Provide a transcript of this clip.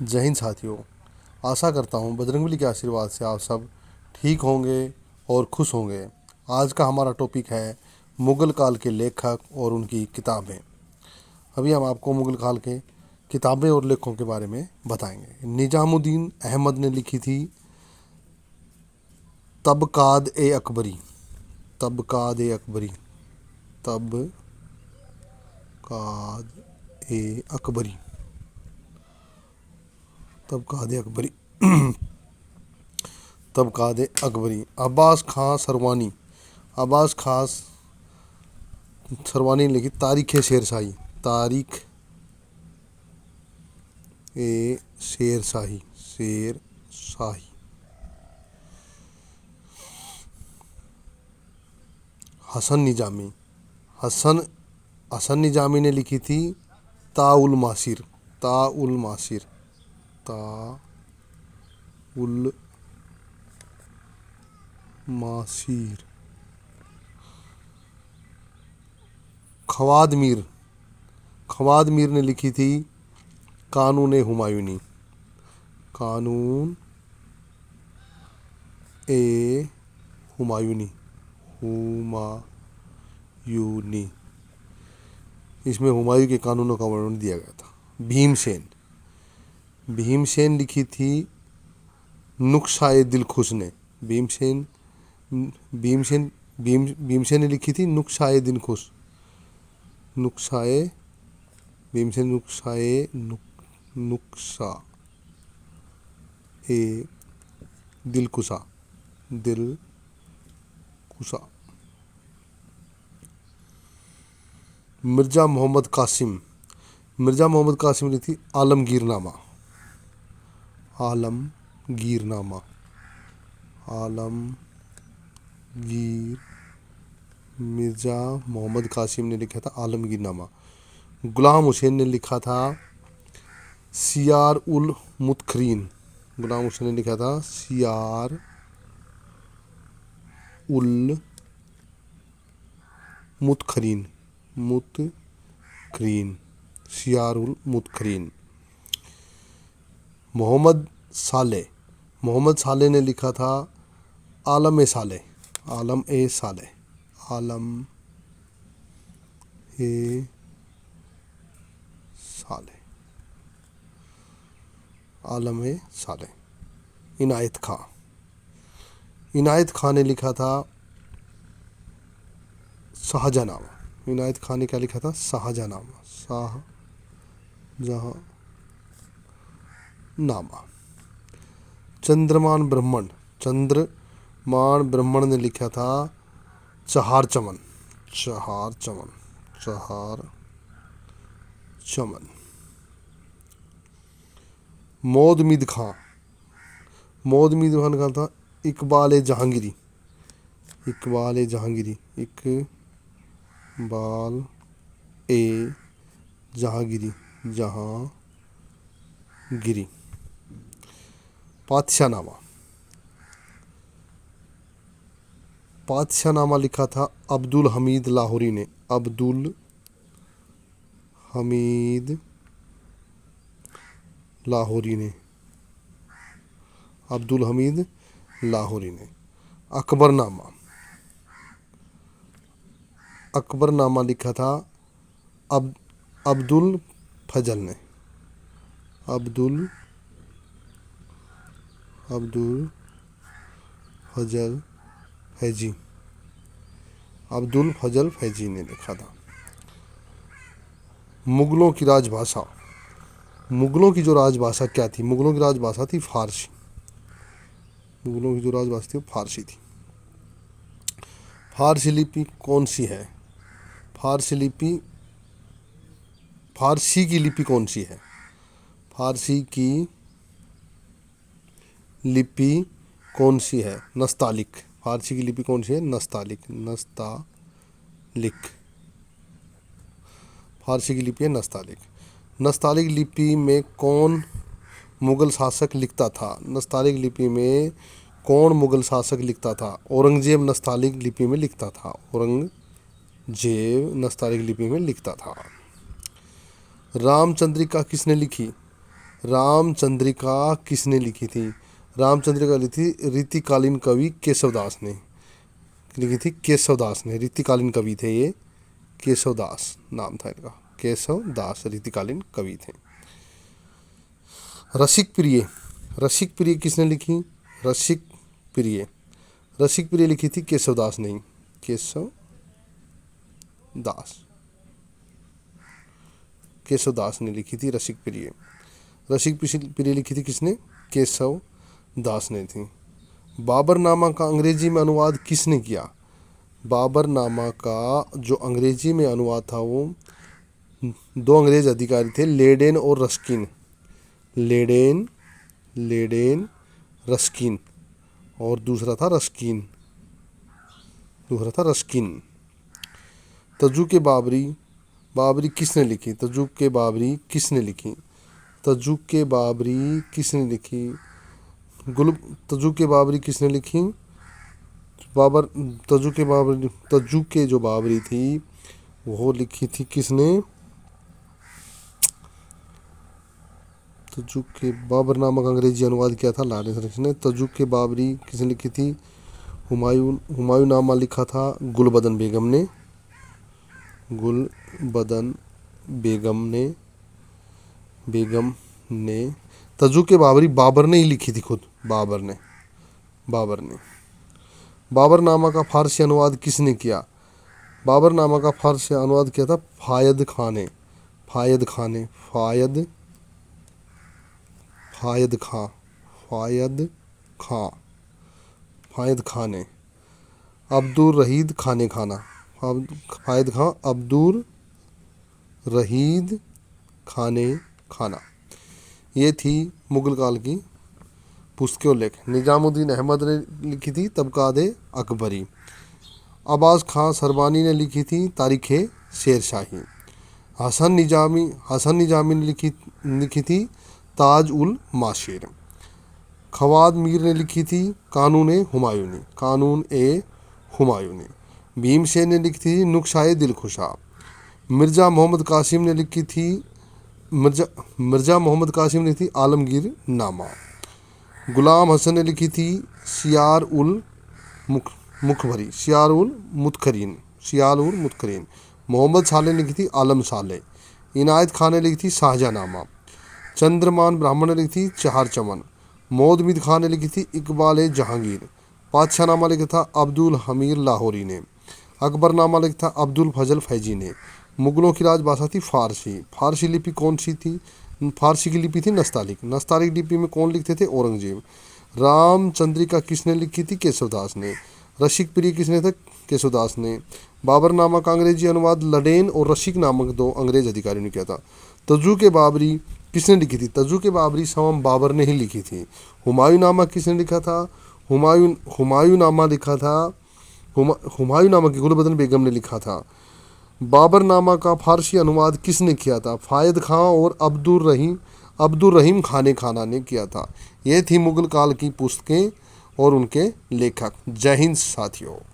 जय हिंद साथियों। आशा करता हूँ बजरंगबली के आशीर्वाद से आप सब ठीक होंगे और खुश होंगे। आज का हमारा टॉपिक है मुग़ल काल के लेखक और उनकी किताबें। अभी हम आपको मुग़ल काल के किताबें और लेखकों के बारे में बताएंगे। निजामुद्दीन अहमद ने लिखी थी तबकात-ए-अकबरी। तबकात-ए-अकबरी। तबकात-ए-अकबरी। तबकात-ए-अकबरी। तबकात-ए-अकबरी। अब्बास खां सरवानी ने लिखी तारीख़-ए-शेरशाही। तारीख़-ए-शेरशाही। हसन निजामी ने लिखी थी ताउल मासिर। खवाद मीर ने लिखी थी कानून-ए-हुमायूनी। हुमायूनी। इसमें हुमायूं के कानूनों का वर्णन दिया गया था। भीमसेन लिखी थी नुस्ख़ा-ए-दिलखुश ने। भीमसेन ने लिखी थी नुस्ख़ा-ए-दिलकुशा। मिर्ज़ा मोहम्मद कासिम ने लिखी थी आलमगीरनामा। मिर्ज़ा मोहम्मद कासिम ने लिखा था आलमगीरनामा। गुलाम हुसैन ने लिखा था सियार-उल-मुत्तक़ीन। सियार-उल-मुत्तक़ीन। मोहम्मद सालेह ने लिखा था आलम-ए-सालेह। इनायत खां ने लिखा था शाहजहाँनामा। इनायत खान ने क्या लिखा था? शाहजहाँनामा। चंद्रमान ब्राह्मण ने लिखा था चहार-चमन। मौदूद खान का था इकबाल-ए-जहांगीरी। पातशाहनामा लिखा था अब्दुल हमीद लाहौरी ने। अकबरनामा लिखा था अब्दुल फजल ने। अब्दुल फजल फैजी ने लिखा था। मुग़लों की राजभाषा। मुग़लों की जो राजभाषा क्या थी? मुग़लों की राजभाषा थी फ़ारसी। थी। फ़ारसी लिपि कौन सी है? फ़ारसी की लिपि कौन सी है? नस्तालिक। फ़ारसी की लिपि कौन सी है? नस्तालिक। फ़ारसी की लिपि है नस्तालिक। नस्तालिक लिपि में कौन मुग़ल शासक लिखता था? औरंगज़ेब नस्तालिक लिपि में लिखता था। रामचंद्रिका किसने लिखी? रामचंद्रिका किसने लिखी थी? रामचंद्रिका लिखी थी रीतिकालीन कवि केशवदास ने लिखी थी। केशवदास ने, रीतिकालीन कवि थे ये, केशवदास नाम था इनका, केशवदास रीतिकालीन कवि थे। रसिक प्रिय, रसिक प्रिय किसने लिखी? रसिक प्रिय, रसिक प्रिय लिखी थी केशवदास ने, केशवदास, केशवदास ने लिखी थी रसिक प्रिय। रसिक प्रिय लिखी थी किसने? केशवदास ने थी। बाबरनामा का अंग्रेजी में अनुवाद किसने किया? बाबरनामा का जो अंग्रेजी में अनुवाद था वो दो अंग्रेज अधिकारी थे, लेडेन और रस्किन। लेडेन रस्किन और दूसरा था रस्किन, तजुक बाबरी, बाबरी किसने लिखी? तजुक बाबरी किसने लिखी? तजुक बाबरी किसने लिखी? तजुक बाबरी किसने लिखी? तजुक जो बाबरी थी वो लिखी थी किसने? तजुक के बाबरनामा का अंग्रेजी अनुवाद किया था लॉरेंस रस्किन ने। तजुक बाबरी किसने लिखी थी? हुमायूं नामा लिखा था गुलबदन बेगम ने, गुलबदन बेगम ने। तजुक बाबरी बाबर ने ही लिखी थी खुद, बाबर ने। बाबरनामा का फारसी अनुवाद किसने किया? बाबरनामा का फारसी अनुवाद किया था फायद खां ने, फायद खां ने। अब्दुल रहीद खाने खाना, फायद खां, अब्दुल रहीद खाने खाना। ये थी मुगल काल की पुस्तकें और लेख। निजामुद्दीन अहमद ने लिखी थी तबकात अकबरी। अब्बास खां सरबानी ने लिखी थी तारीख़ शेरशाही। हसन निजामी ने लिखी थी ताज उल माशिर। खवाद मीर ने लिखी थी कानून ए हुमायूनी। भीमसेन ने लिखी थी नुक्शाए दिलखुशा। मिर्ज़ा मोहम्मद कासिम ने लिखी थी आलमगीर नामा। गुलाम हसन ने लिखी थी सियार उल मुतखरीन। मोहम्मद साले ने लिखी थी आलम साले। इनायत खान ने लिखी थी शाहजहानामा। चंद्रमान ब्राह्मण ने लिखी थी चार चमन। मोदमिद खान ने लिखी थी इकबाल जहांगीर। पातशाहनामा लिखा था अब्दुल हमीर लाहौरी ने। अकबरनामा लिखा था अब्दुल फजल फैजी ने। मुगलों की राजभाषा थी फारसी। फारसी लिपि कौन सी थी? फारसी की लिपि थी नस्तालिक। नस्तालिक लिपि में कौन लिखते थे? औरंगजेब। रामचंद्रिका किसने लिखी थी? केशवदास ने। रसिक प्रिय किसने थे? केशवदास ने। बाबरनामा का अंग्रेजी अनुवाद लडेन और रसिक नामक दो अंग्रेज अधिकारियों ने किया था। तजुक बाबरी किसने लिखी थी? तजुक बाबरी स्वयं बाबर ने ही लिखी थी। हुमायूं नामा किसने लिखा था? हुमायूं नामा की गुलबदन बेगम ने लिखा था। बाबरनामा का फारसी अनुवाद किसने किया था? फायद खां और अब्दुल रहीम खाने खाना ने किया था। ये थी मुगल काल की पुस्तकें और उनके लेखक। जय हिंद साथियों।